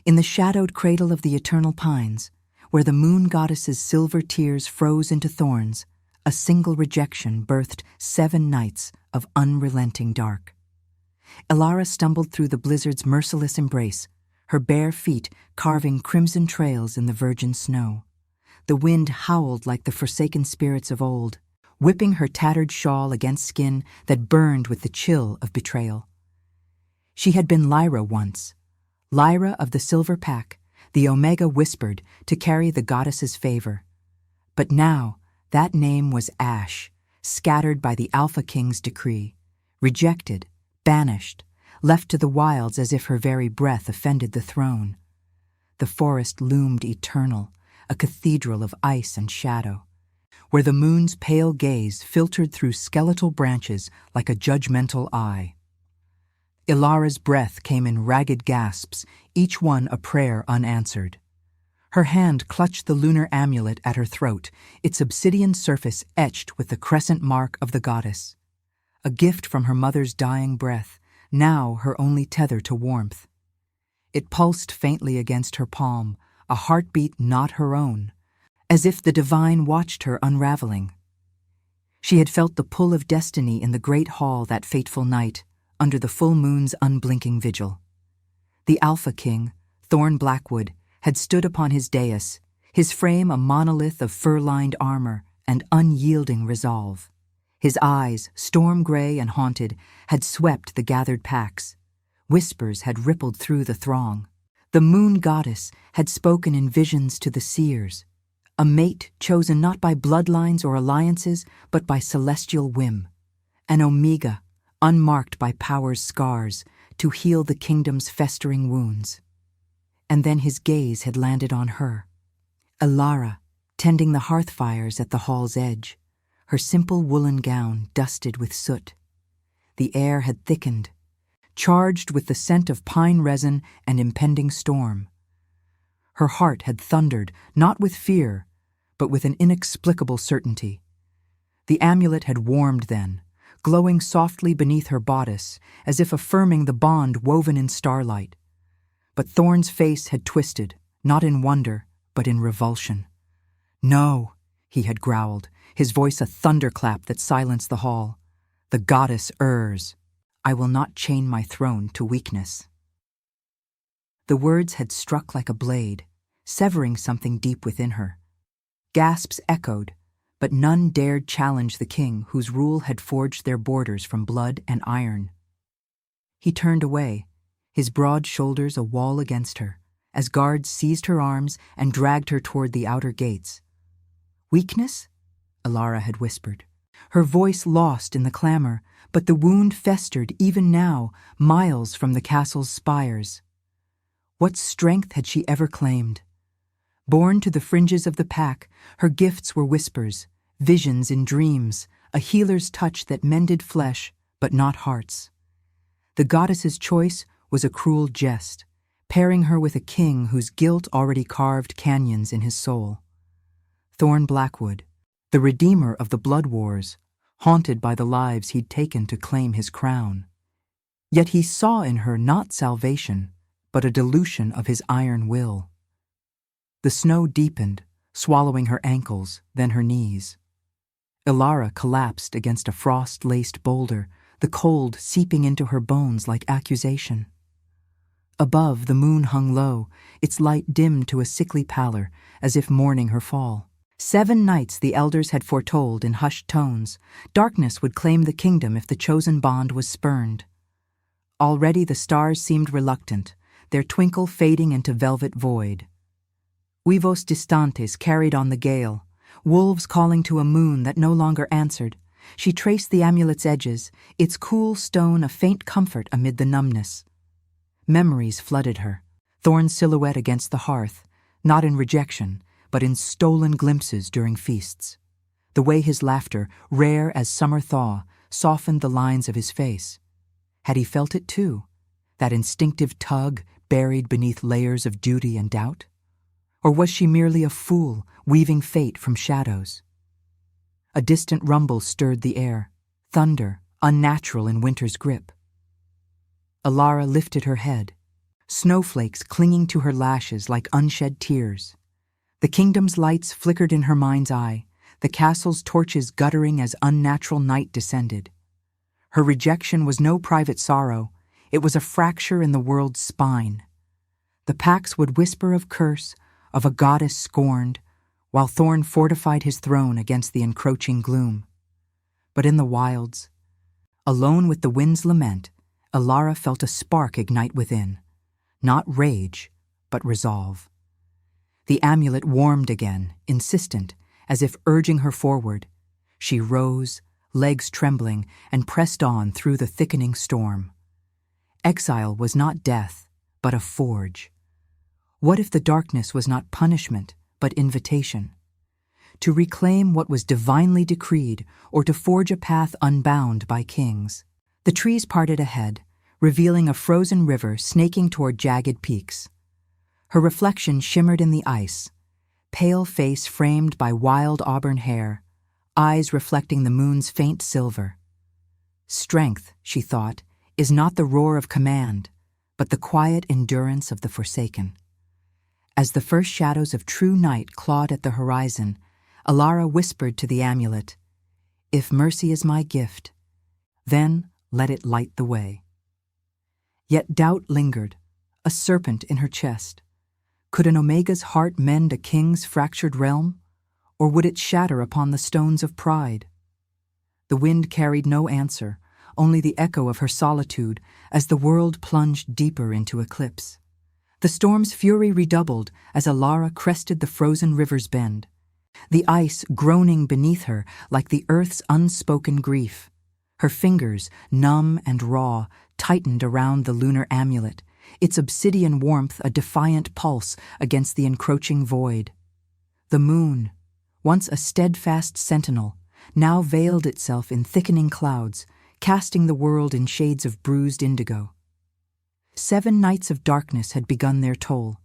In the shadowed cradle of the eternal pines, where the moon goddess's silver tears froze into thorns, a single rejection birthed 7 nights of unrelenting dark. Elara stumbled through the blizzard's merciless embrace, her bare feet carving crimson trails in the virgin snow. The wind howled like the forsaken spirits of old, whipping her tattered shawl against skin that burned with the chill of betrayal. She had been Lyra once, Lyra of the Silver Pack, the Omega whispered to carry the goddess's favor. But now, that name was ash, scattered by the Alpha King's decree, rejected, banished, left to the wilds as if her very breath offended the throne. The forest loomed eternal, a cathedral of ice and shadow, where the moon's pale gaze filtered through skeletal branches like a judgmental eye. Ilara's breath came in ragged gasps, each one a prayer unanswered. Her hand clutched the lunar amulet at her throat, its obsidian surface etched with the crescent mark of the goddess. A gift from her mother's dying breath, now her only tether to warmth. It pulsed faintly against her palm, a heartbeat not her own, as if the divine watched her unraveling. She had felt the pull of destiny in the great hall that fateful night, under the full moon's unblinking vigil. The Alpha King, Thorn Blackwood, had stood upon his dais, his frame a monolith of fur-lined armor and unyielding resolve. His eyes, storm-gray and haunted, had swept the gathered packs. Whispers had rippled through the throng. The moon goddess had spoken in visions to the seers, a mate chosen not by bloodlines or alliances, but by celestial whim, an Omega, unmarked by power's scars, to heal the kingdom's festering wounds. And then his gaze had landed on her, Elara, tending the hearth fires at the hall's edge, her simple woolen gown dusted with soot. The air had thickened, charged with the scent of pine resin and impending storm. Her heart had thundered, not with fear, but with an inexplicable certainty. The amulet had warmed then, glowing softly beneath her bodice, as if affirming the bond woven in starlight. But Thorn's face had twisted, not in wonder, but in revulsion. "No," he had growled, his voice a thunderclap that silenced the hall. "The goddess errs. I will not chain my throne to weakness." The words had struck like a blade, severing something deep within her. Gasps echoed, but none dared challenge the king whose rule had forged their borders from blood and iron. He turned away, his broad shoulders a wall against her, as guards seized her arms and dragged her toward the outer gates. "Weakness?" Elara had whispered, her voice lost in the clamor, but the wound festered even now, miles from the castle's spires. What strength had she ever claimed? Born to the fringes of the pack, her gifts were whispers, visions in dreams, a healer's touch that mended flesh, but not hearts. The goddess's choice was a cruel jest, pairing her with a king whose guilt already carved canyons in his soul. Thorn Blackwood, the redeemer of the blood wars, haunted by the lives he'd taken to claim his crown. Yet he saw in her not salvation, but a dilution of his iron will. The snow deepened, swallowing her ankles, then her knees. Elara collapsed against a frost-laced boulder, the cold seeping into her bones like accusation. Above, the moon hung low, its light dimmed to a sickly pallor, as if mourning her fall. 7 nights the elders had foretold in hushed tones. Darkness would claim the kingdom if the chosen bond was spurned. Already the stars seemed reluctant, their twinkle fading into velvet void. Huevos distantes carried on the gale, wolves calling to a moon that no longer answered. She traced the amulet's edges, its cool stone a faint comfort amid the numbness. Memories flooded her, Thorn's silhouette against the hearth, not in rejection, but in stolen glimpses during feasts. The way his laughter, rare as summer thaw, softened the lines of his face. Had he felt it too, that instinctive tug buried beneath layers of duty and doubt? Or was she merely a fool, weaving fate from shadows? A distant rumble stirred the air, thunder, unnatural in winter's grip. Elara lifted her head, snowflakes clinging to her lashes like unshed tears. The kingdom's lights flickered in her mind's eye, the castle's torches guttering as unnatural night descended. Her rejection was no private sorrow, it was a fracture in the world's spine. The Pax would whisper of curse, of a goddess scorned, while Thorn fortified his throne against the encroaching gloom. But in the wilds, alone with the wind's lament, Elara felt a spark ignite within, not rage, but resolve. The amulet warmed again, insistent, as if urging her forward. She rose, legs trembling, and pressed on through the thickening storm. Exile was not death, but a forge. What if the darkness was not punishment, but invitation? To reclaim what was divinely decreed, or to forge a path unbound by kings. The trees parted ahead, revealing a frozen river snaking toward jagged peaks. Her reflection shimmered in the ice, pale face framed by wild auburn hair, eyes reflecting the moon's faint silver. Strength, she thought, is not the roar of command, but the quiet endurance of the forsaken. As the first shadows of true night clawed at the horizon, Elara whispered to the amulet, "If mercy is my gift, then let it light the way." Yet doubt lingered, a serpent in her chest. Could an Omega's heart mend a king's fractured realm, or would it shatter upon the stones of pride? The wind carried no answer, only the echo of her solitude as the world plunged deeper into eclipse. The storm's fury redoubled as Elara crested the frozen river's bend, the ice groaning beneath her like the earth's unspoken grief. Her fingers, numb and raw, tightened around the lunar amulet, its obsidian warmth a defiant pulse against the encroaching void. The moon, once a steadfast sentinel, now veiled itself in thickening clouds, casting the world in shades of bruised indigo. 7 nights of darkness had begun their toll.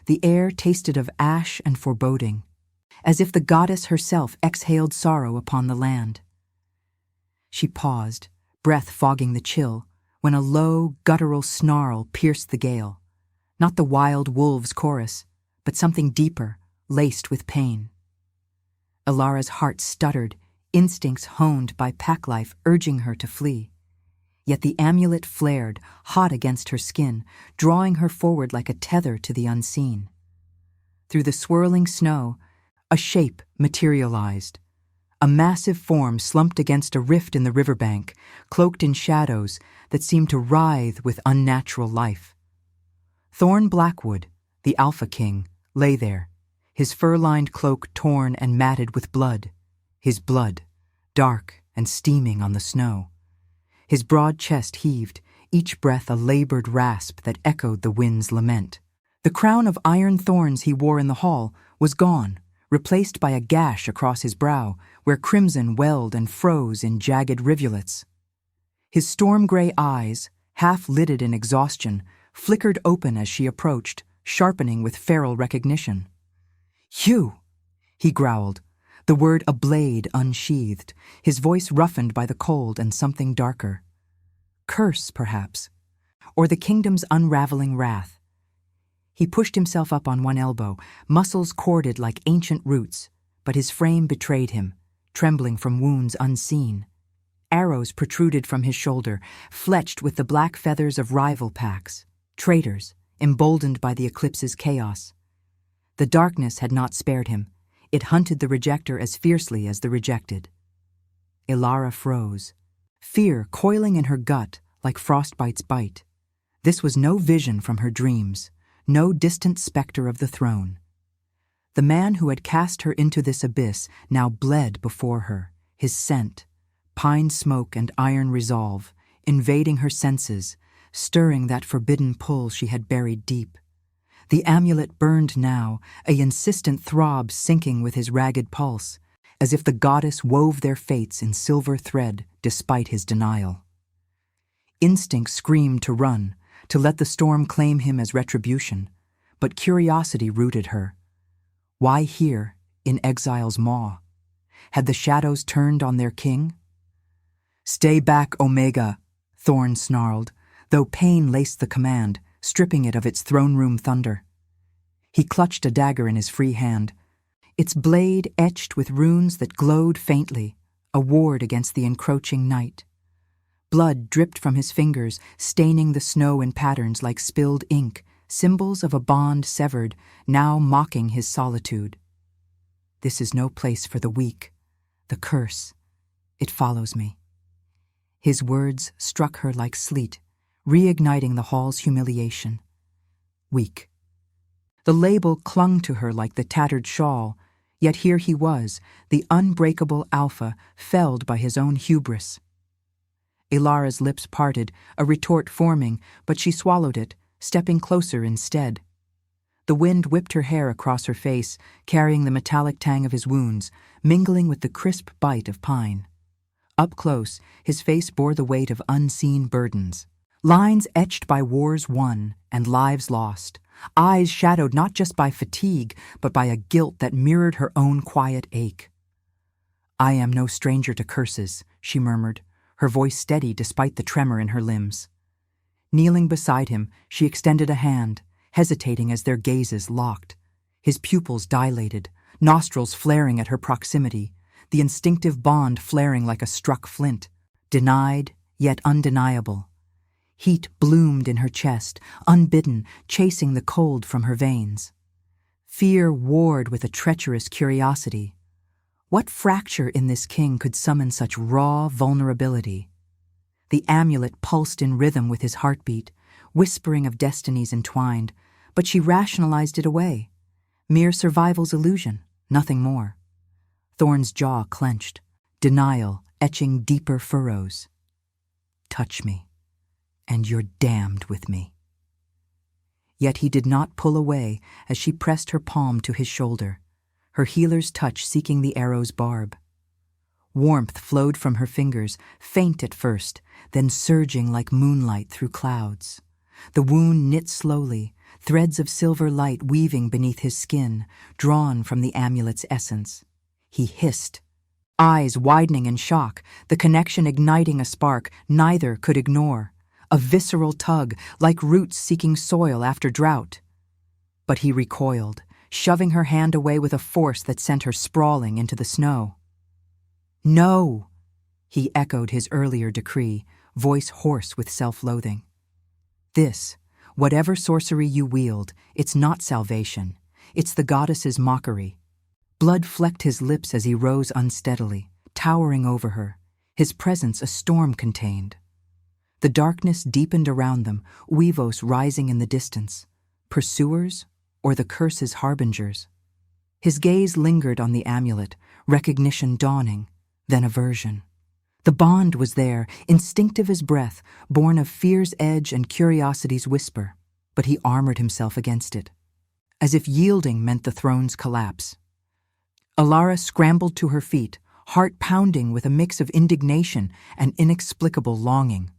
The air tasted of ash and foreboding, as if the goddess herself exhaled sorrow upon the land. She paused, breath fogging the chill, when a low, guttural snarl pierced the gale. Not the wild wolves' chorus, but something deeper, laced with pain. Elara's heart stuttered, instincts honed by pack life urging her to flee. Yet the amulet flared, hot against her skin, drawing her forward like a tether to the unseen. Through the swirling snow, a shape materialized. A massive form slumped against a rift in the riverbank, cloaked in shadows that seemed to writhe with unnatural life. Thorn Blackwood, the Alpha King, lay there, his fur-lined cloak torn and matted with blood, his blood, dark and steaming on the snow. His broad chest heaved, each breath a labored rasp that echoed the wind's lament. The crown of iron thorns he wore in the hall was gone, replaced by a gash across his brow where crimson welled and froze in jagged rivulets. His storm-gray eyes, half-lidded in exhaustion, flickered open as she approached, sharpening with feral recognition. "You!" he growled, the word a blade unsheathed, his voice roughened by the cold and something darker. Curse, perhaps, or the kingdom's unraveling wrath. He pushed himself up on one elbow, muscles corded like ancient roots, but his frame betrayed him, trembling from wounds unseen. Arrows protruded from his shoulder, fletched with the black feathers of rival packs, traitors, emboldened by the eclipse's chaos. The darkness had not spared him. It hunted the rejecter as fiercely as the rejected. Elara froze, fear coiling in her gut like frostbite's bite. This was no vision from her dreams, no distant specter of the throne. The man who had cast her into this abyss now bled before her, his scent, pine smoke and iron resolve, invading her senses, stirring that forbidden pull she had buried deep. The amulet burned now, a insistent throb sinking with his ragged pulse, as if the goddess wove their fates in silver thread despite his denial. Instinct screamed to run, to let the storm claim him as retribution, but curiosity rooted her. Why here, in exile's maw? Had the shadows turned on their king? "Stay back, Omega," Thorn snarled, though pain laced the command, stripping it of its throne-room thunder. He clutched a dagger in his free hand, its blade etched with runes that glowed faintly, a ward against the encroaching night. Blood dripped from his fingers, staining the snow in patterns like spilled ink, symbols of a bond severed, now mocking his solitude. This is no place for the weak. The curse, it follows me. His words struck her like sleet, reigniting the hall's humiliation. Weak. The label clung to her like the tattered shawl, yet here he was, the unbreakable alpha, felled by his own hubris. Ilara's lips parted, a retort forming, but she swallowed it, stepping closer instead. The wind whipped her hair across her face, carrying the metallic tang of his wounds, mingling with the crisp bite of pine. Up close, his face bore the weight of unseen burdens. Lines etched by wars won and lives lost, eyes shadowed not just by fatigue, but by a guilt that mirrored her own quiet ache. "I am no stranger to curses," she murmured, her voice steady despite the tremor in her limbs. Kneeling beside him, she extended a hand, hesitating as their gazes locked. His pupils dilated, nostrils flaring at her proximity, the instinctive bond flaring like a struck flint, denied yet undeniable. Heat bloomed in her chest, unbidden, chasing the cold from her veins. Fear warred with a treacherous curiosity. What fracture in this king could summon such raw vulnerability? The amulet pulsed in rhythm with his heartbeat, whispering of destinies entwined, but she rationalized it away. Mere survival's illusion, nothing more. Thorn's jaw clenched, denial etching deeper furrows. "Touch me, and you're damned with me." Yet he did not pull away as she pressed her palm to his shoulder, her healer's touch seeking the arrow's barb. Warmth flowed from her fingers, faint at first, then surging like moonlight through clouds. The wound knit slowly, threads of silver light weaving beneath his skin, drawn from the amulet's essence. He hissed, eyes widening in shock, the connection igniting a spark neither could ignore, a visceral tug, like roots seeking soil after drought. But he recoiled, shoving her hand away with a force that sent her sprawling into the snow. "No!" He echoed his earlier decree, voice hoarse with self-loathing. "This, whatever sorcery you wield, it's not salvation. It's the goddess's mockery." Blood flecked his lips as he rose unsteadily, towering over her, his presence a storm contained. The darkness deepened around them, Weavos rising in the distance. Pursuers or the curse's harbingers? His gaze lingered on the amulet, recognition dawning, then aversion. The bond was there, instinctive as breath, born of fear's edge and curiosity's whisper, but he armored himself against it, as if yielding meant the throne's collapse. Ilara scrambled to her feet, heart pounding with a mix of indignation and inexplicable longing.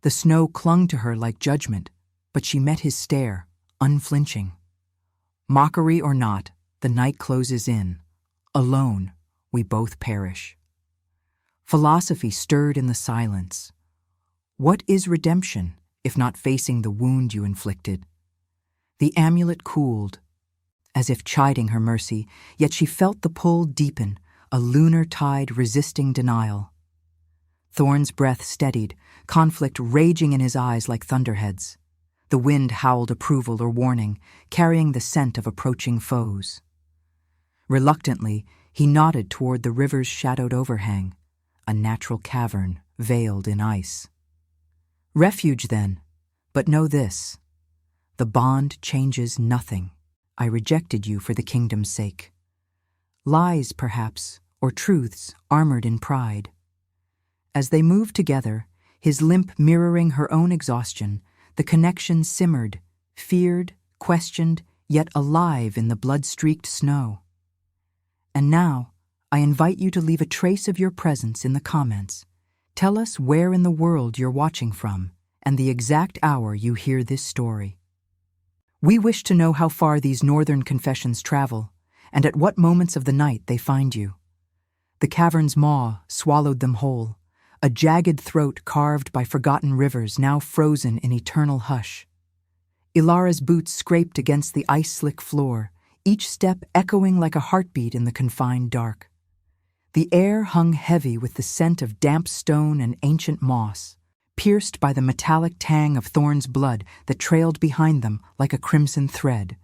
The snow clung to her like judgment, but she met his stare, unflinching. Mockery or not, the night closes in. Alone, we both perish. Philosophy stirred in the silence. What is redemption, if not facing the wound you inflicted? The amulet cooled, as if chiding her mercy, yet she felt the pull deepen, a lunar tide resisting denial. Thorn's breath steadied, conflict raging in his eyes like thunderheads. The wind howled approval or warning, carrying the scent of approaching foes. Reluctantly, he nodded toward the river's shadowed overhang, a natural cavern veiled in ice. "Refuge, then, but know this. The bond changes nothing. I rejected you for the kingdom's sake. Lies, perhaps, or truths armored in pride." As they moved together, his limp mirroring her own exhaustion, the connection simmered, feared, questioned, yet alive in the blood-streaked snow. And now, I invite you to leave a trace of your presence in the comments. Tell us where in the world you're watching from, and the exact hour you hear this story. We wish to know how far these northern confessions travel, and at what moments of the night they find you. The cavern's maw swallowed them whole, a jagged throat carved by forgotten rivers now frozen in eternal hush. Ilara's boots scraped against the ice-slick floor, each step echoing like a heartbeat in the confined dark. The air hung heavy with the scent of damp stone and ancient moss, pierced by the metallic tang of Thorn's blood that trailed behind them like a crimson thread.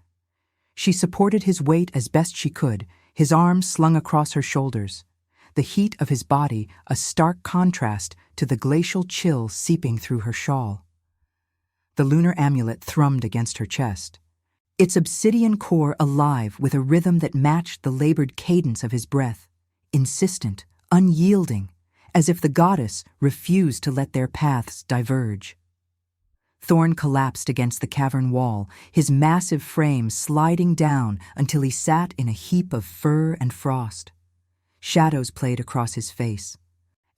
She supported his weight as best she could, his arms slung across her shoulders, the heat of his body a stark contrast to the glacial chill seeping through her shawl. The lunar amulet thrummed against her chest, its obsidian core alive with a rhythm that matched the labored cadence of his breath, insistent, unyielding, as if the goddess refused to let their paths diverge. Thorn collapsed against the cavern wall, his massive frame sliding down until he sat in a heap of fur and frost. Shadows played across his face,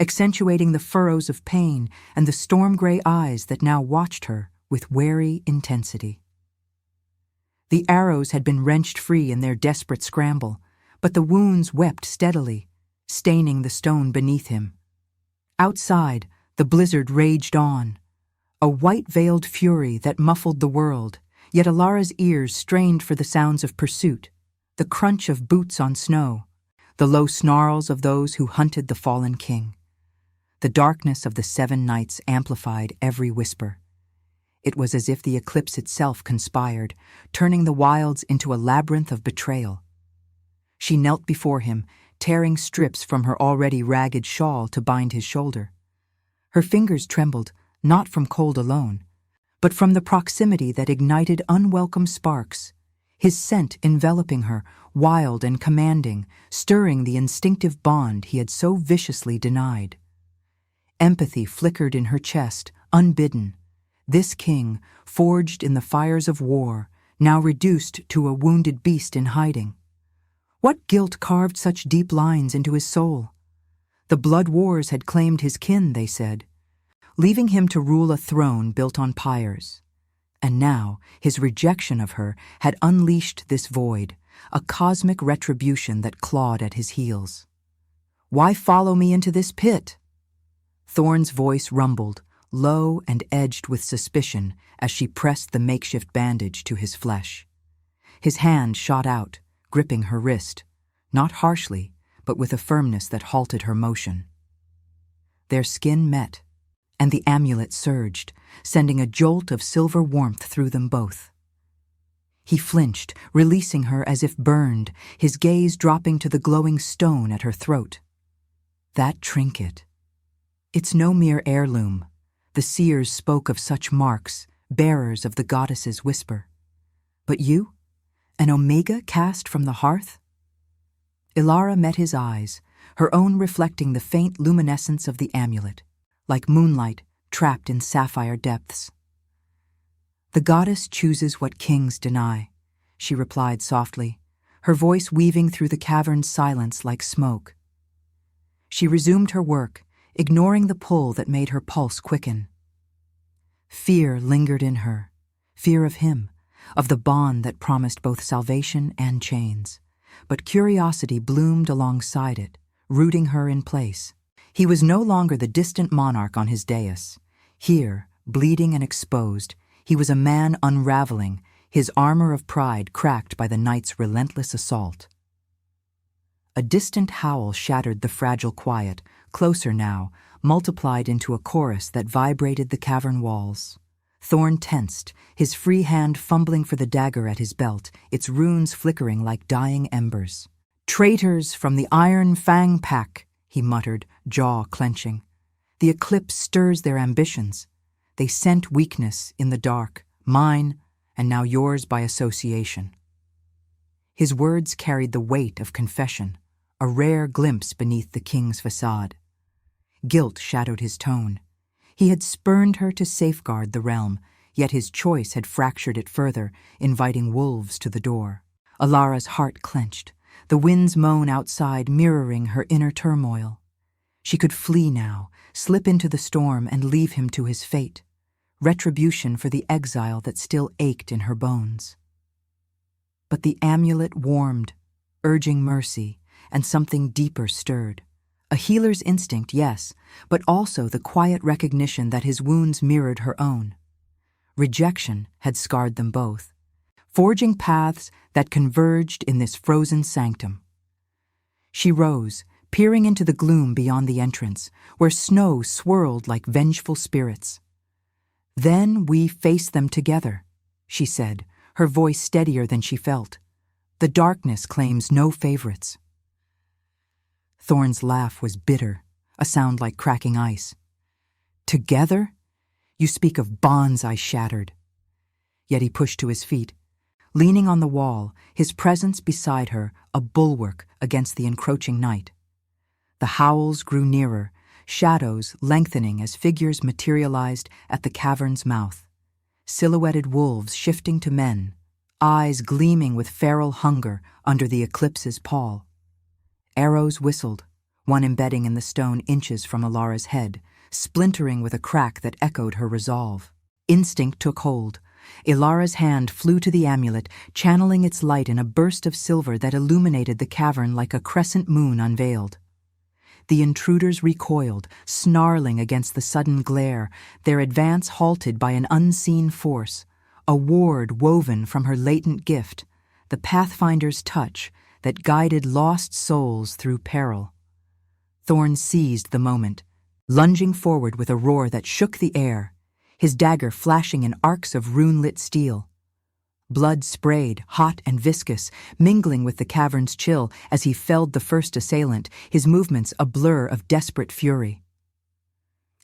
accentuating the furrows of pain and the storm-gray eyes that now watched her with wary intensity. The arrows had been wrenched free in their desperate scramble, but the wounds wept steadily, staining the stone beneath him. Outside, the blizzard raged on, a white-veiled fury that muffled the world, yet Ilara's ears strained for the sounds of pursuit, the crunch of boots on snow, the low snarls of those who hunted the fallen king. The darkness of the 7 nights amplified every whisper. It was as if the eclipse itself conspired, turning the wilds into a labyrinth of betrayal. She knelt before him, tearing strips from her already ragged shawl to bind his shoulder. Her fingers trembled, not from cold alone, but from the proximity that ignited unwelcome sparks, his scent enveloping her, wild and commanding, stirring the instinctive bond he had so viciously denied. Empathy flickered in her chest, unbidden. This king, forged in the fires of war, now reduced to a wounded beast in hiding. What guilt carved such deep lines into his soul? The blood wars had claimed his kin, they said, leaving him to rule a throne built on pyres. And now his rejection of her had unleashed this void, a cosmic retribution that clawed at his heels. "Why follow me into this pit?" Thorn's voice rumbled, low and edged with suspicion as she pressed the makeshift bandage to his flesh. His hand shot out, gripping her wrist, not harshly, but with a firmness that halted her motion. Their skin met, and the amulet surged, sending a jolt of silver warmth through them both. He flinched, releasing her as if burned, his gaze dropping to the glowing stone at her throat. That trinket. It's no mere heirloom. The seers spoke of such marks, bearers of the goddess's whisper. But you? An omega cast from the hearth? Ilara met his eyes, her own reflecting the faint luminescence of the amulet, like moonlight trapped in sapphire depths. "The goddess chooses what kings deny," she replied softly, her voice weaving through the cavern's silence like smoke. She resumed her work, ignoring the pull that made her pulse quicken. Fear lingered in her, fear of him, of the bond that promised both salvation and chains. But curiosity bloomed alongside it, rooting her in place. He was no longer the distant monarch on his dais. Here, bleeding and exposed, he was a man unraveling, his armor of pride cracked by the night's relentless assault. A distant howl shattered the fragile quiet, closer now, multiplied into a chorus that vibrated the cavern walls. Thorn tensed, his free hand fumbling for the dagger at his belt, its runes flickering like dying embers. "Traitors from the Iron Fang Pack," he muttered, jaw clenching. "The eclipse stirs their ambitions. They scent weakness in the dark, mine, and now yours by association." His words carried the weight of confession, a rare glimpse beneath the king's facade. Guilt shadowed his tone. He had spurned her to safeguard the realm, yet his choice had fractured it further, inviting wolves to the door. Ilara's heart clenched, the wind's moan outside mirroring her inner turmoil. She could flee now, slip into the storm and leave him to his fate, retribution for the exile that still ached in her bones. But the amulet warmed, urging mercy, and something deeper stirred. A healer's instinct, yes, but also the quiet recognition that his wounds mirrored her own. Rejection had scarred them both, forging paths that converged in this frozen sanctum. She rose, peering into the gloom beyond the entrance, where snow swirled like vengeful spirits. "Then we face them together," she said, her voice steadier than she felt. "The darkness claims no favorites." Thorn's laugh was bitter, a sound like cracking ice. "Together? You speak of bonds I shattered." Yet he pushed to his feet. Leaning on the wall, his presence beside her a bulwark against the encroaching night. The howls grew nearer, shadows lengthening as figures materialized at the cavern's mouth. Silhouetted wolves shifting to men, eyes gleaming with feral hunger under the eclipse's pall. Arrows whistled, one embedding in the stone inches from Alara's head, splintering with a crack that echoed her resolve. Instinct took hold. Ilara's hand flew to the amulet, channeling its light in a burst of silver that illuminated the cavern like a crescent moon unveiled. The intruders recoiled, snarling against the sudden glare, their advance halted by an unseen force, a ward woven from her latent gift, the Pathfinder's touch that guided lost souls through peril. Thorn seized the moment, lunging forward with a roar that shook the air, his dagger flashing in arcs of rune-lit steel. Blood sprayed, hot and viscous, mingling with the cavern's chill as he felled the first assailant, his movements a blur of desperate fury.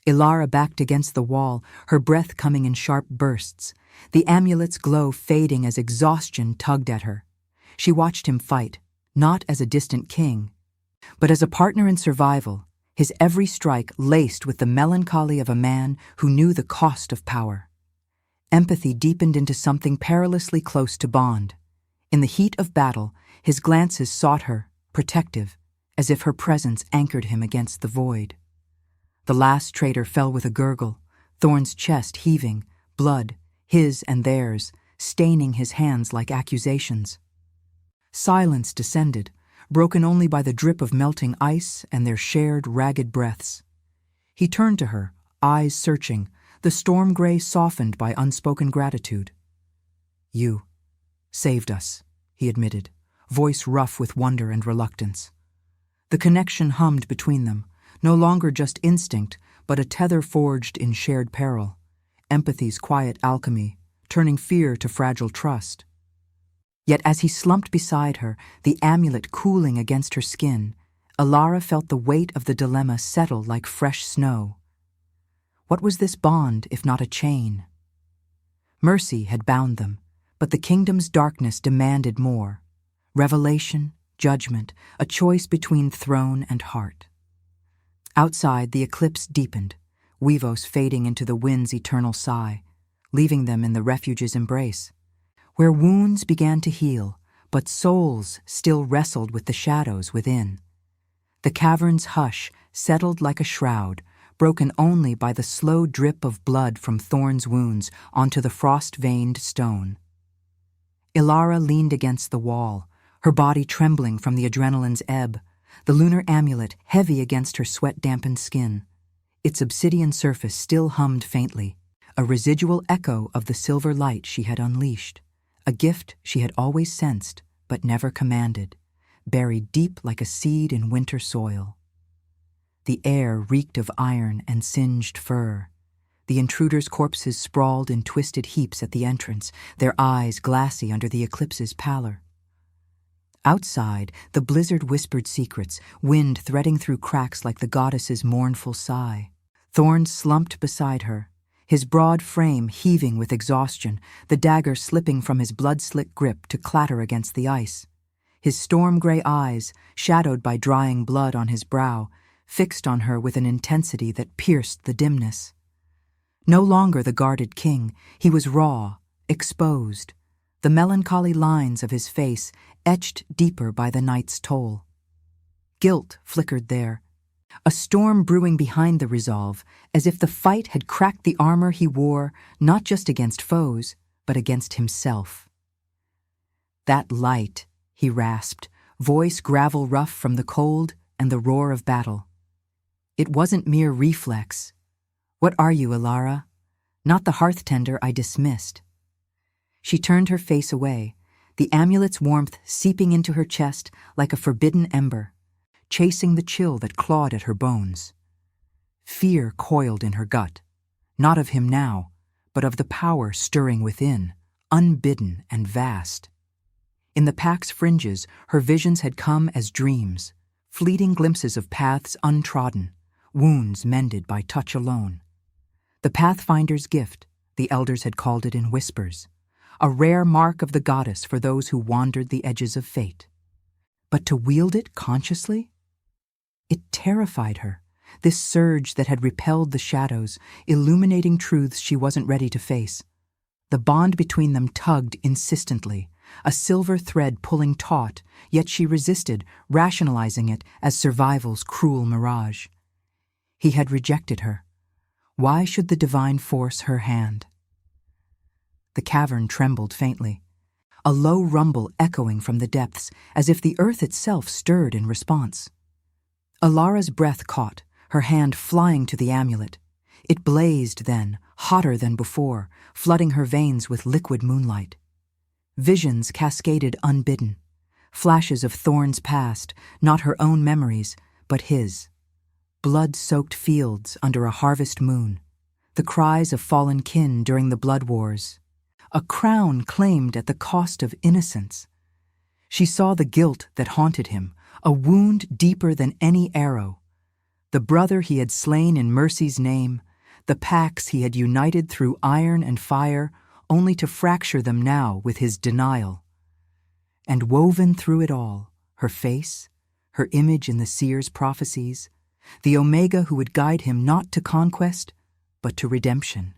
Ilara backed against the wall, her breath coming in sharp bursts, the amulet's glow fading as exhaustion tugged at her. She watched him fight, not as a distant king, but as a partner in survival, his every strike laced with the melancholy of a man who knew the cost of power. Empathy deepened into something perilously close to bond. In the heat of battle, his glances sought her, protective, as if her presence anchored him against the void. The last traitor fell with a gurgle, Thorn's chest heaving, blood, his and theirs, staining his hands like accusations. Silence descended, broken only by the drip of melting ice and their shared ragged breaths. He turned to her, eyes searching, the storm gray softened by unspoken gratitude. "You saved us," he admitted, voice rough with wonder and reluctance. The connection hummed between them, no longer just instinct, but a tether forged in shared peril, empathy's quiet alchemy, turning fear to fragile trust. Yet as he slumped beside her, the amulet cooling against her skin, Ilara felt the weight of the dilemma settle like fresh snow. What was this bond if not a chain? Mercy had bound them, but the kingdom's darkness demanded more. Revelation, judgment, a choice between throne and heart. Outside, the eclipse deepened, Weavos fading into the wind's eternal sigh, leaving them in the refuge's embrace, where wounds began to heal, but souls still wrestled with the shadows within. The cavern's hush settled like a shroud, broken only by the slow drip of blood from Thorn's wounds onto the frost-veined stone. Ilara leaned against the wall, her body trembling from the adrenaline's ebb, the lunar amulet heavy against her sweat-dampened skin. Its obsidian surface still hummed faintly, a residual echo of the silver light she had unleashed, a gift she had always sensed but never commanded, buried deep like a seed in winter soil. The air reeked of iron and singed fur. The intruders' corpses sprawled in twisted heaps at the entrance, their eyes glassy under the eclipse's pallor. Outside, the blizzard whispered secrets, wind threading through cracks like the goddess's mournful sigh. Thorn slumped beside her, his broad frame heaving with exhaustion, the dagger slipping from his blood-slick grip to clatter against the ice. His storm-gray eyes, shadowed by drying blood on his brow, fixed on her with an intensity that pierced the dimness. No longer the guarded king, he was raw, exposed, the melancholy lines of his face etched deeper by the night's toll. Guilt flickered there, a storm brewing behind the resolve, as if the fight had cracked the armor he wore not just against foes, but against himself. "That light," he rasped, voice gravel rough from the cold and the roar of battle. "It wasn't mere reflex. What are you, Ilara? not the hearth tender I dismissed. She turned her face away, the amulet's warmth seeping into her chest like a forbidden ember, chasing the chill that clawed at her bones. Fear coiled in her gut, not of him now, but of the power stirring within, unbidden and vast. In the pack's fringes, her visions had come as dreams, fleeting glimpses of paths untrodden, wounds mended by touch alone. The Pathfinder's gift, the elders had called it in whispers, a rare mark of the goddess for those who wandered the edges of fate. But to wield it consciously? It terrified her, this surge that had repelled the shadows, illuminating truths she wasn't ready to face. The bond between them tugged insistently, a silver thread pulling taut, yet she resisted, rationalizing it as survival's cruel mirage. He had rejected her. Why should the divine force her hand? The cavern trembled faintly, a low rumble echoing from the depths, as if the earth itself stirred in response. Alara's breath caught, her hand flying to the amulet. It blazed then, hotter than before, flooding her veins with liquid moonlight. Visions cascaded unbidden, flashes of Thorn's past, not her own memories, but his. Blood-soaked fields under a harvest moon, the cries of fallen kin during the blood wars, a crown claimed at the cost of innocence. She saw the guilt that haunted him, a wound deeper than any arrow. The brother he had slain in mercy's name, the packs he had united through iron and fire, only to fracture them now with his denial. And woven through it all, her face, her image in the seer's prophecies, the Omega who would guide him not to conquest, but to redemption.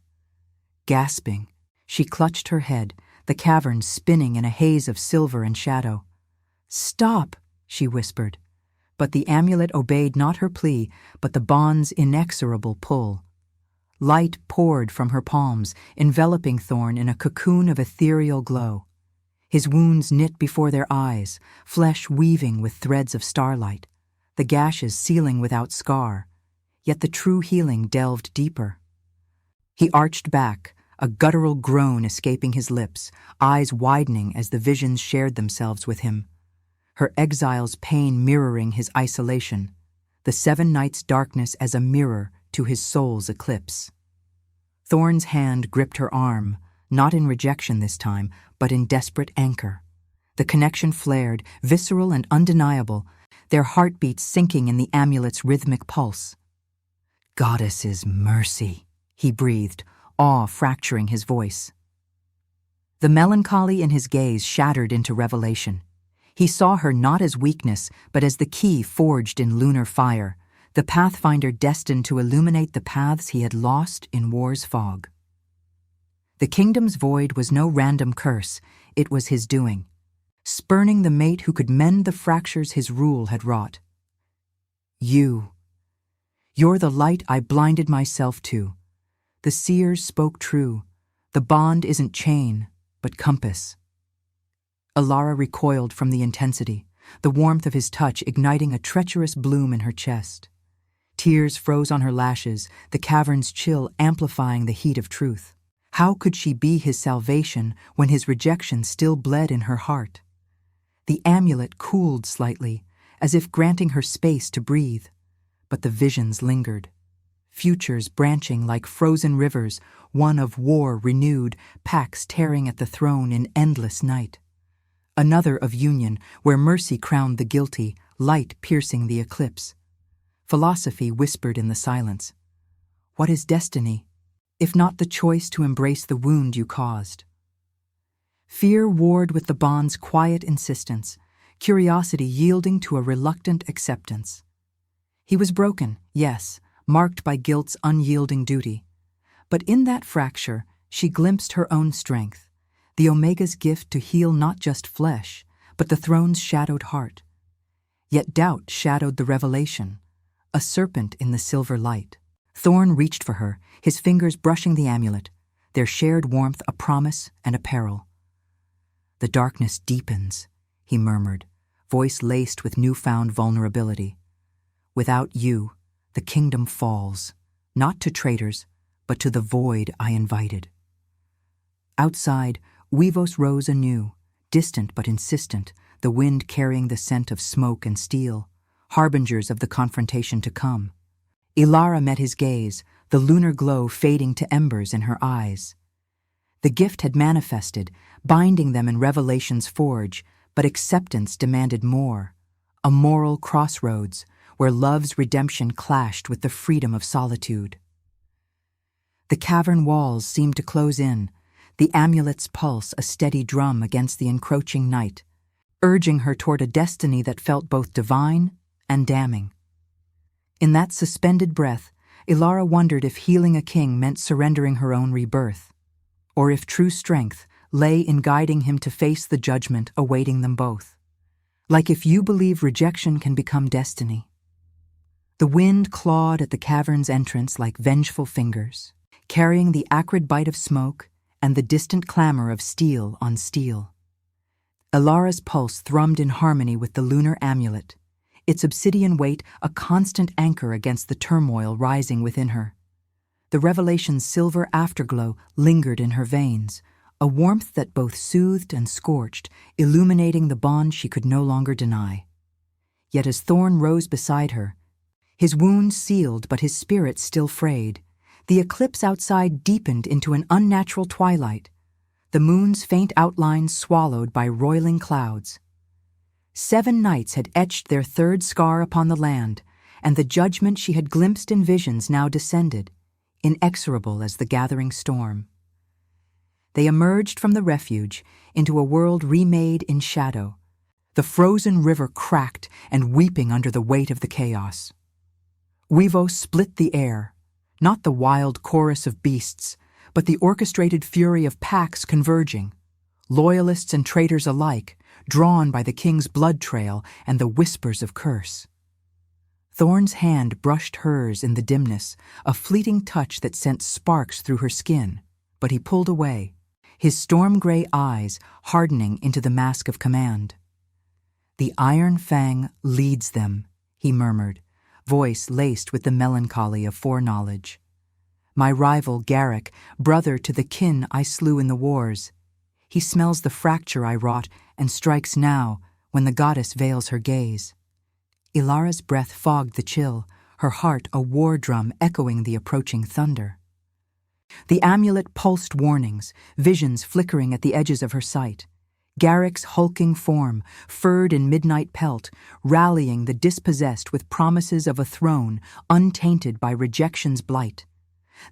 Gasping, she clutched her head, the cavern spinning in a haze of silver and shadow. "Stop," she whispered, but the amulet obeyed not her plea, but the bond's inexorable pull. Light poured from her palms, enveloping Thorn in a cocoon of ethereal glow. His wounds knit before their eyes, flesh weaving with threads of starlight, the gashes sealing without scar, yet the true healing delved deeper. He arched back, a guttural groan escaping his lips, eyes widening as the visions shared themselves with him. Her exile's pain mirroring his isolation, the 7 nights' darkness as a mirror to his soul's eclipse. Thorn's hand gripped her arm, not in rejection this time, but in desperate anchor. The connection flared, visceral and undeniable, their heartbeats sinking in the amulet's rhythmic pulse. "Goddess's mercy," he breathed, awe fracturing his voice. The melancholy in his gaze shattered into revelation. He saw her not as weakness, but as the key forged in lunar fire, the Pathfinder destined to illuminate the paths he had lost in war's fog. The kingdom's void was no random curse, it was his doing, spurning the mate who could mend the fractures his rule had wrought. You're the light I blinded myself to. The seers spoke true. The bond isn't chain, but compass. Alara recoiled from the intensity, the warmth of his touch igniting a treacherous bloom in her chest. Tears froze on her lashes, the cavern's chill amplifying the heat of truth. How could she be his salvation when his rejection still bled in her heart? The amulet cooled slightly, as if granting her space to breathe, but the visions lingered. Futures branching like frozen rivers, one of war renewed, packs tearing at the throne in endless night. Another of union, where mercy crowned the guilty, light piercing the eclipse. Philosophy whispered in the silence. What is destiny, if not the choice to embrace the wound you caused? Fear warred with the bond's quiet insistence, curiosity yielding to a reluctant acceptance. He was broken, yes, marked by guilt's unyielding duty. But in that fracture, she glimpsed her own strength, the Omega's gift to heal not just flesh, but the throne's shadowed heart. Yet doubt shadowed the revelation, a serpent in the silver light. Thorn reached for her, his fingers brushing the amulet, their shared warmth a promise and a peril. "The darkness deepens," he murmured, voice laced with newfound vulnerability. "Without you, the kingdom falls, not to traitors, but to the void I invited. Outside, Weavos rose anew, distant but insistent, the wind carrying the scent of smoke and steel, harbingers of the confrontation to come. Ilara met his gaze, the lunar glow fading to embers in her eyes. The gift had manifested, binding them in Revelation's forge, but acceptance demanded more, a moral crossroads where love's redemption clashed with the freedom of solitude. The cavern walls seemed to close in, the amulet's pulse a steady drum against the encroaching night, urging her toward a destiny that felt both divine and damning. In that suspended breath, Ilara wondered if healing a king meant surrendering her own rebirth, or if true strength lay in guiding him to face the judgment awaiting them both. Like if you believe rejection can become destiny. The wind clawed at the cavern's entrance like vengeful fingers, carrying the acrid bite of smoke and the distant clamor of steel on steel. Ilara's pulse thrummed in harmony with the lunar amulet, its obsidian weight a constant anchor against the turmoil rising within her. The Revelation's silver afterglow lingered in her veins, a warmth that both soothed and scorched, illuminating the bond she could no longer deny. Yet as Thorn rose beside her, his wounds sealed but his spirit still frayed, the eclipse outside deepened into an unnatural twilight, the moon's faint outlines swallowed by roiling clouds. 7 nights had etched their third scar upon the land, and the judgment she had glimpsed in visions now descended, inexorable as the gathering storm. They emerged from the refuge into a world remade in shadow, the frozen river cracked and weeping under the weight of the chaos. Weavos split the air, not the wild chorus of beasts, but the orchestrated fury of packs converging, loyalists and traitors alike, drawn by the king's blood trail and the whispers of curse. Thorn's hand brushed hers in the dimness, a fleeting touch that sent sparks through her skin, but he pulled away, his storm-gray eyes hardening into the mask of command. "The Iron Fang leads them," he murmured, voice laced with the melancholy of foreknowledge. "My rival Garrick, brother to the kin I slew in the wars. He smells the fracture I wrought and strikes now when the goddess veils her gaze." Ilara's breath fogged the chill, her heart a war drum echoing the approaching thunder. The amulet pulsed warnings, visions flickering at the edges of her sight. Garrick's hulking form, furred in midnight pelt, rallying the dispossessed with promises of a throne untainted by rejection's blight.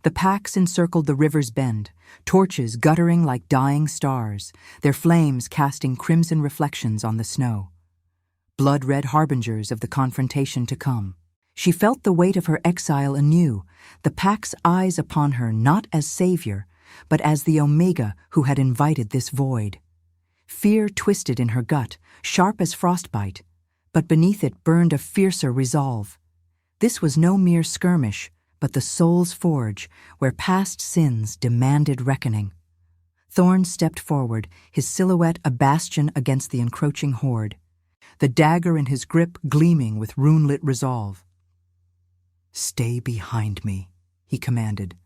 The packs encircled the river's bend, torches guttering like dying stars, their flames casting crimson reflections on the snow. Blood-red harbingers of the confrontation to come. She felt the weight of her exile anew, the pack's eyes upon her not as savior, but as the Omega who had invited this void. Fear twisted in her gut, sharp as frostbite, but beneath it burned a fiercer resolve. This was no mere skirmish, but the soul's forge, where past sins demanded reckoning. Thorn stepped forward, his silhouette a bastion against the encroaching horde, the dagger in his grip gleaming with rune-lit resolve. "Stay behind me," he commanded,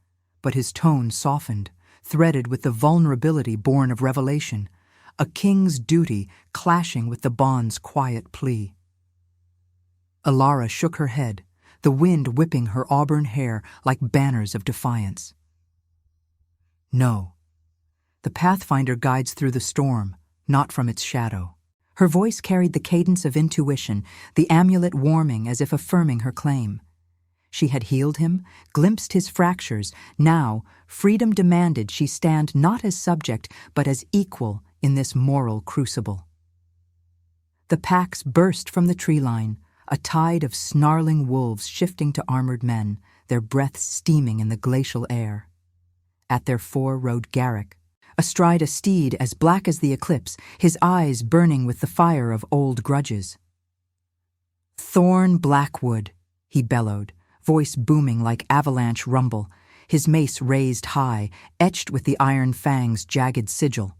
but his tone softened, threaded with the vulnerability born of revelation, a king's duty clashing with the bond's quiet plea. Ilara shook her head, the wind whipping her auburn hair like banners of defiance. "No. The Pathfinder guides through the storm, not from its shadow." Her voice carried the cadence of intuition, the amulet warming as if affirming her claim. She had healed him, glimpsed his fractures. Now, freedom demanded she stand not as subject, but as equal in this moral crucible. The packs burst from the tree line, a tide of snarling wolves shifting to armored men, their breaths steaming in the glacial air. At their fore rode Garrick, astride a steed as black as the eclipse, his eyes burning with the fire of old grudges. "Thorn Blackwood," he bellowed, voice booming like avalanche rumble, his mace raised high, etched with the Iron Fang's jagged sigil.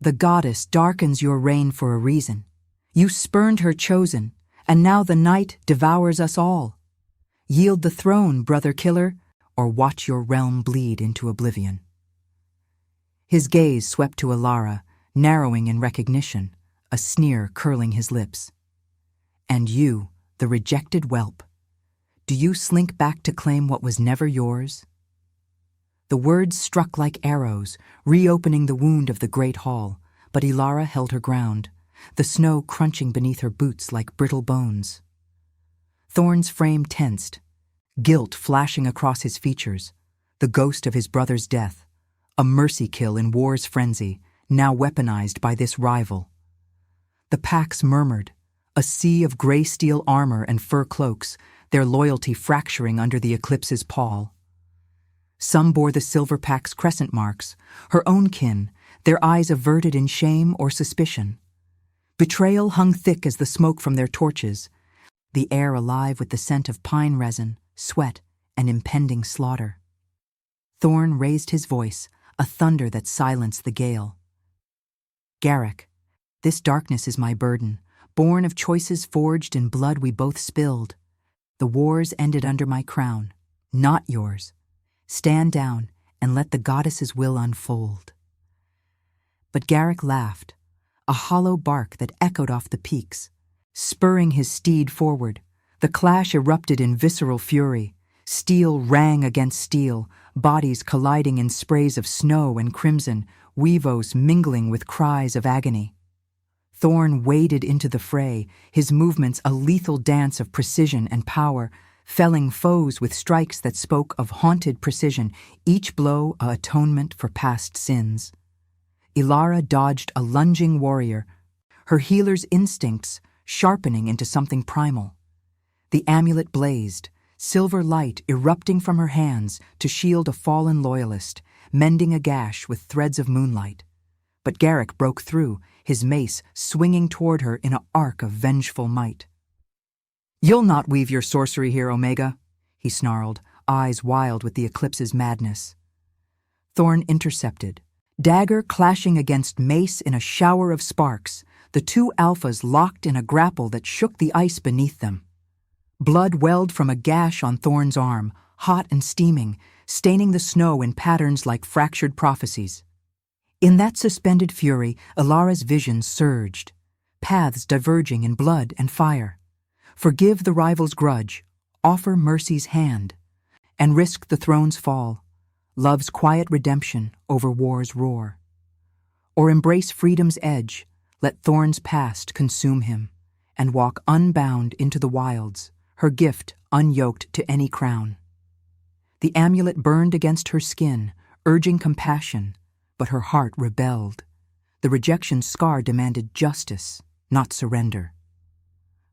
"The goddess darkens your reign for a reason. You spurned her chosen, and now the night devours us all. Yield the throne, brother killer, or watch your realm bleed into oblivion. His gaze swept to Alara, narrowing in recognition, a sneer curling his lips. And you, the rejected whelp, do you slink back to claim what was never yours? The words struck like arrows, reopening the wound of the great hall, but Alara held her ground, the snow crunching beneath her boots like brittle bones. Thorn's frame tensed, guilt flashing across his features, the ghost of his brother's death, a mercy kill in war's frenzy, now weaponized by this rival. The packs murmured, a sea of gray steel armor and fur cloaks, their loyalty fracturing under the eclipse's pall. Some bore the silver pack's crescent marks, her own kin, their eyes averted in shame or suspicion. Betrayal hung thick as the smoke from their torches, the air alive with the scent of pine resin, sweat, and impending slaughter. Thorn raised his voice, a thunder that silenced the gale. Garrick, this darkness is my burden, born of choices forged in blood we both spilled. The wars ended under my crown, not yours. Stand down and let the goddess's will unfold. But Garrick laughed, a hollow bark that echoed off the peaks. Spurring his steed forward, the clash erupted in visceral fury. Steel rang against steel, bodies colliding in sprays of snow and crimson, weavos mingling with cries of agony. Thorn waded into the fray, his movements a lethal dance of precision and power, felling foes with strikes that spoke of haunted precision, each blow a atonement for past sins. Alara dodged a lunging warrior, her healer's instincts sharpening into something primal. The amulet blazed, silver light erupting from her hands to shield a fallen loyalist, mending a gash with threads of moonlight. But Garrick broke through, his mace swinging toward her in an arc of vengeful might. "You'll not weave your sorcery here, Omega," he snarled, eyes wild with the eclipse's madness. Thorn intercepted, dagger clashing against mace in a shower of sparks, the two alphas locked in a grapple that shook the ice beneath them. Blood welled from a gash on Thorn's arm, hot and steaming, staining the snow in patterns like fractured prophecies. In that suspended fury, Alara's vision surged, paths diverging in blood and fire. Forgive the rival's grudge, offer mercy's hand, and risk the throne's fall, love's quiet redemption over war's roar. Or embrace freedom's edge, let Thorn's past consume him, and walk unbound into the wilds, her gift unyoked to any crown. The amulet burned against her skin, urging compassion, but her heart rebelled. The rejection scar demanded justice, not surrender.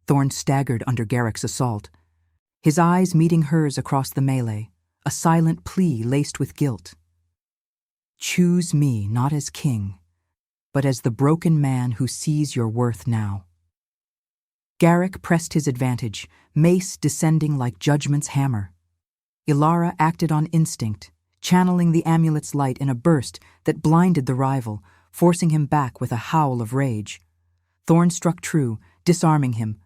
Thorn staggered under Garrick's assault, his eyes meeting hers across the melee, a silent plea laced with guilt. Choose me not as king, but as the broken man who sees your worth now. Garrick pressed his advantage, mace descending like judgment's hammer. Alara acted on instinct, channeling the amulet's light in a burst that blinded the rival, forcing him back with a howl of rage. Thorn struck true, disarming him,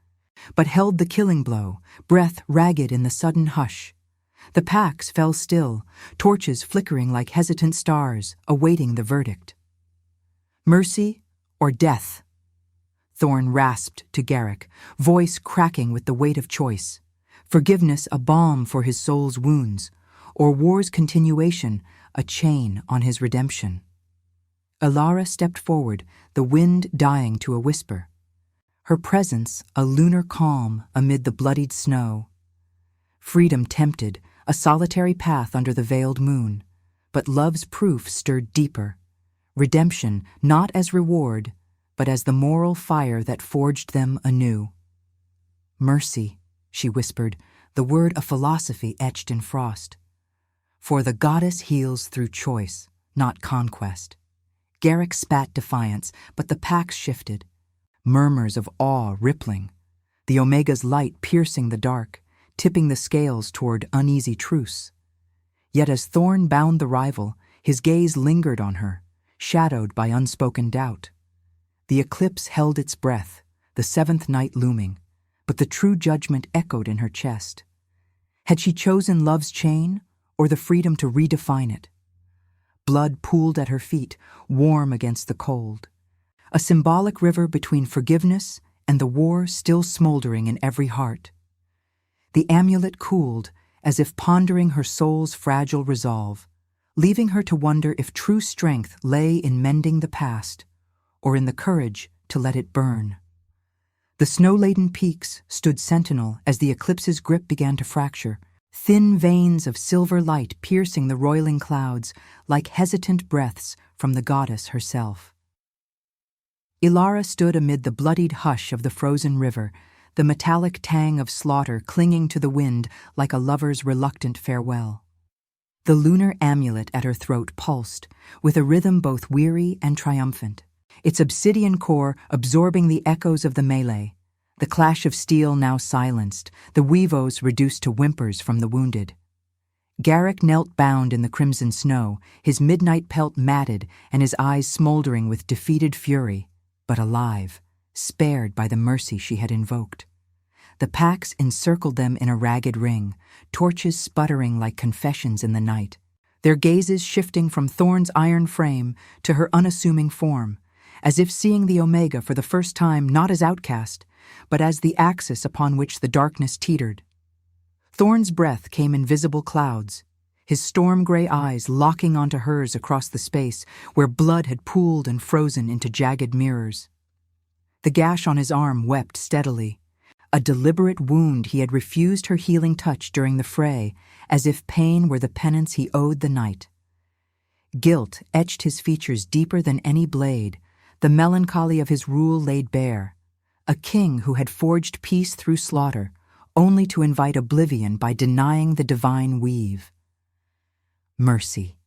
but held the killing blow, breath ragged in the sudden hush. The packs fell still, torches flickering like hesitant stars, awaiting the verdict. Mercy or death? Thorn rasped to Garrick, voice cracking with the weight of choice. Forgiveness a balm for his soul's wounds, or war's continuation a chain on his redemption. Alara stepped forward, the wind dying to a whisper. Her presence a lunar calm amid the bloodied snow. Freedom tempted, a solitary path under the veiled moon, but love's proof stirred deeper. Redemption not as reward, but as the moral fire that forged them anew. Mercy, she whispered, the word a philosophy etched in frost. For the goddess heals through choice, not conquest. Garrick spat defiance, but the packs shifted. Murmurs of awe rippling, the Omega's light piercing the dark, tipping the scales toward uneasy truce. Yet as Thorn bound the rival, his gaze lingered on her, shadowed by unspoken doubt. The eclipse held its breath, the seventh night looming, but the true judgment echoed in her chest. Had she chosen love's chain or the freedom to redefine it. Blood pooled at her feet, warm against the cold. A symbolic river between forgiveness and the war still smoldering in every heart. The amulet cooled, as if pondering her soul's fragile resolve, leaving her to wonder if true strength lay in mending the past, or in the courage to let it burn. The snow-laden peaks stood sentinel as the eclipse's grip began to fracture, thin veins of silver light piercing the roiling clouds like hesitant breaths from the goddess herself. Ilara stood amid the bloodied hush of the frozen river, the metallic tang of slaughter clinging to the wind like a lover's reluctant farewell. The lunar amulet at her throat pulsed, with a rhythm both weary and triumphant, its obsidian core absorbing the echoes of the melee, the clash of steel now silenced, the weavos reduced to whimpers from the wounded. Garrick knelt bound in the crimson snow, his midnight pelt matted and his eyes smoldering with defeated fury, but alive, spared by the mercy she had invoked. The packs encircled them in a ragged ring, torches sputtering like confessions in the night, their gazes shifting from Thorn's iron frame to her unassuming form, as if seeing the Omega for the first time not as outcast, but as the axis upon which the darkness teetered. Thorn's breath came in visible clouds, his storm-gray eyes locking onto hers across the space where blood had pooled and frozen into jagged mirrors. The gash on his arm wept steadily, a deliberate wound he had refused her healing touch during the fray, as if pain were the penance he owed the night. Guilt etched his features deeper than any blade, the melancholy of his rule laid bare, a king who had forged peace through slaughter, only to invite oblivion by denying the divine weave. Mercy,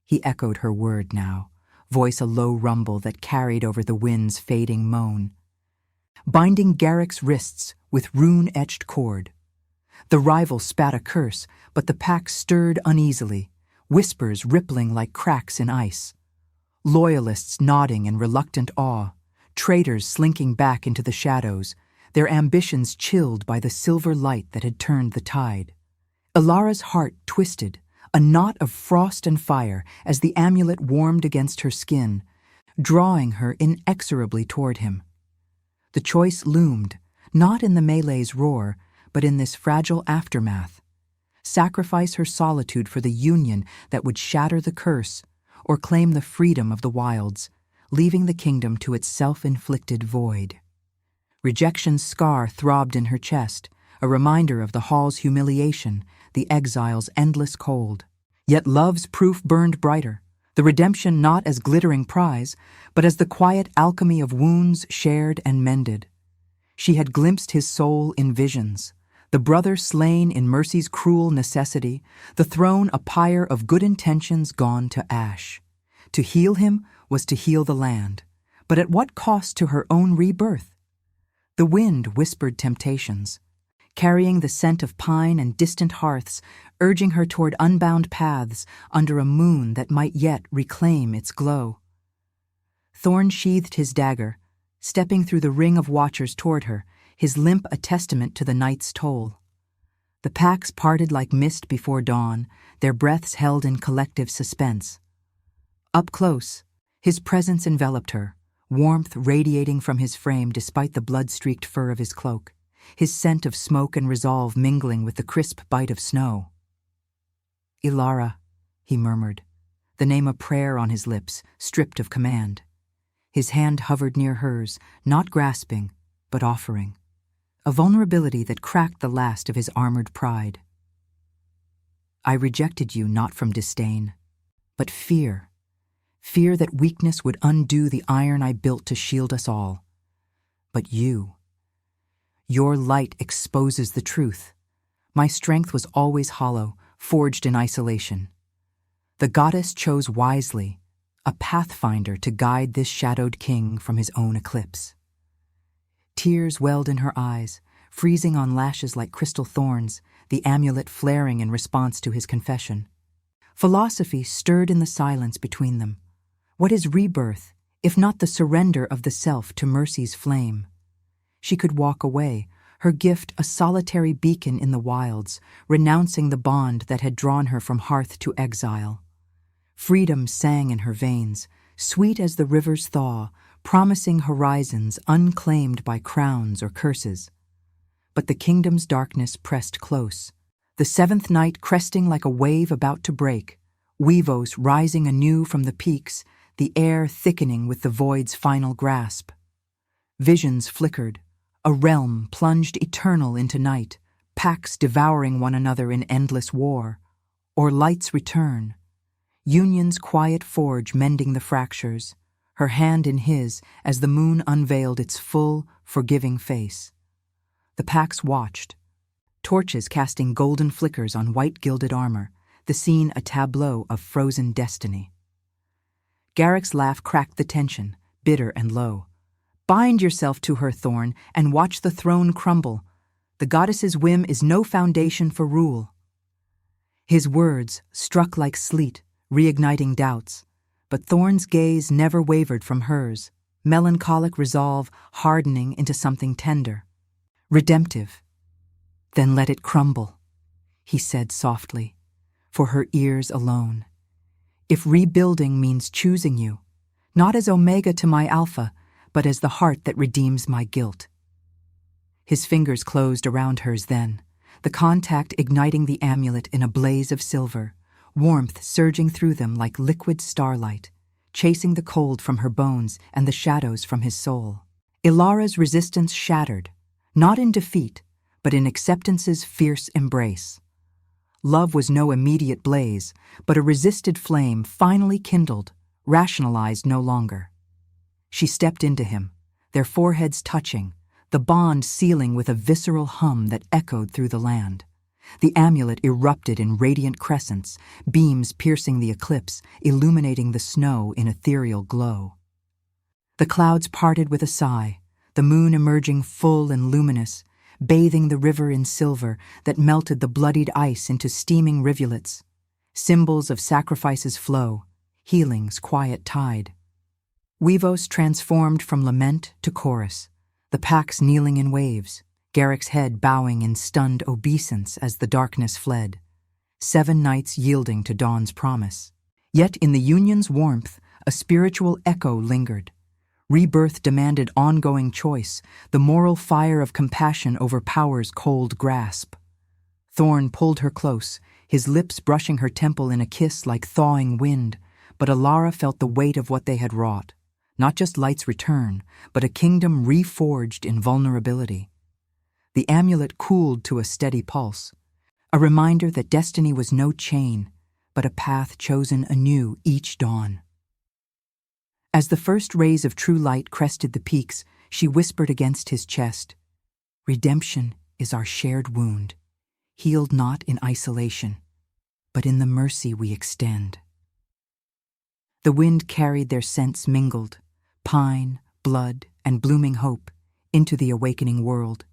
he echoed her word now, voice a low rumble that carried over the wind's fading moan. Binding Garrick's wrists with rune-etched cord. The rival spat a curse, but the pack stirred uneasily, whispers rippling like cracks in ice. Loyalists nodding in reluctant awe, traitors slinking back into the shadows, their ambitions chilled by the silver light that had turned the tide. Ilara's heart twisted, a knot of frost and fire as the amulet warmed against her skin, drawing her inexorably toward him. The choice loomed, not in the melee's roar, but in this fragile aftermath. Sacrifice her solitude for the union that would shatter the curse, or claim the freedom of the wilds, leaving the kingdom to its self-inflicted void. Rejection's scar throbbed in her chest, a reminder of the hall's humiliation, the exile's endless cold. Yet love's proof burned brighter, the redemption not as glittering prize, but as the quiet alchemy of wounds shared and mended. She had glimpsed his soul in visions, the brother slain in mercy's cruel necessity, the throne a pyre of good intentions gone to ash. To heal him was to heal the land, but at what cost to her own rebirth? The wind whispered temptations, carrying the scent of pine and distant hearths, urging her toward unbound paths under a moon that might yet reclaim its glow. Thorn sheathed his dagger, stepping through the ring of watchers toward her, his limp a testament to the night's toll. The packs parted like mist before dawn, their breaths held in collective suspense. Up close, his presence enveloped her, warmth radiating from his frame despite the blood-streaked fur of his cloak, his scent of smoke and resolve mingling with the crisp bite of snow. "Ilara," he murmured, the name a prayer on his lips, stripped of command. His hand hovered near hers, not grasping, but offering, a vulnerability that cracked the last of his armored pride. "I rejected you not from disdain, but fear that weakness would undo the iron I built to shield us all. But your light exposes the truth. My strength was always hollow, forged in isolation. The goddess chose wisely, a pathfinder to guide this shadowed king from his own eclipse." Tears welled in her eyes, freezing on lashes like crystal thorns, the amulet flaring in response to his confession. Philosophy stirred in the silence between them. What is rebirth, if not the surrender of the self to mercy's flame? She could walk away, her gift a solitary beacon in the wilds, renouncing the bond that had drawn her from hearth to exile. Freedom sang in her veins, sweet as the river's thaw, promising horizons unclaimed by crowns or curses. But the kingdom's darkness pressed close, the seventh night cresting like a wave about to break, Weavos rising anew from the peaks, the air thickening with the void's final grasp. Visions flickered, a realm plunged eternal into night, packs devouring one another in endless war, or light's return. Union's quiet forge mending the fractures, her hand in his as the moon unveiled its full, forgiving face. The packs watched, torches casting golden flickers on white gilded armor, the scene a tableau of frozen destiny. Garrick's laugh cracked the tension, bitter and low. Bind yourself to her, Thorn, and watch the throne crumble. The goddess's whim is no foundation for rule. His words struck like sleet, reigniting doubts, but Thorn's gaze never wavered from hers, melancholic resolve hardening into something tender, redemptive. Then let it crumble, he said softly, for her ears alone. If rebuilding means choosing you, not as Omega to my Alpha, but as the heart that redeems my guilt. His fingers closed around hers then, the contact igniting the amulet in a blaze of silver, warmth surging through them like liquid starlight, chasing the cold from her bones and the shadows from his soul. Ilara's resistance shattered, not in defeat, but in acceptance's fierce embrace. Love was no immediate blaze, but a resisted flame finally kindled, rationalized no longer. She stepped into him, their foreheads touching, the bond sealing with a visceral hum that echoed through the land. The amulet erupted in radiant crescents, beams piercing the eclipse, illuminating the snow in ethereal glow. The clouds parted with a sigh, the moon emerging full and luminous, bathing the river in silver that melted the bloodied ice into steaming rivulets. Symbols of sacrifice's flow, healing's quiet tide. Weavos transformed from lament to chorus, the packs kneeling in waves, Garrick's head bowing in stunned obeisance as the darkness fled, 7 nights yielding to dawn's promise. Yet in the union's warmth, a spiritual echo lingered. Rebirth demanded ongoing choice, the moral fire of compassion over power's cold grasp. Thorn pulled her close, his lips brushing her temple in a kiss like thawing wind, but Ilara felt the weight of what they had wrought. Not just light's return, but a kingdom reforged in vulnerability. The amulet cooled to a steady pulse, a reminder that destiny was no chain, but a path chosen anew each dawn. As the first rays of true light crested the peaks, she whispered against his chest, "Redemption is our shared wound, healed not in isolation, but in the mercy we extend." The wind carried their scents mingled, pine, blood, and blooming hope, into the awakening world,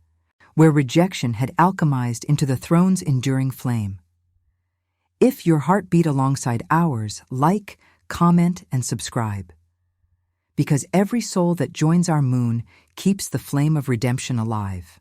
where rejection had alchemized into the throne's enduring flame. If your heart beat alongside ours, like, comment, and subscribe. Because every soul that joins our moon keeps the flame of redemption alive.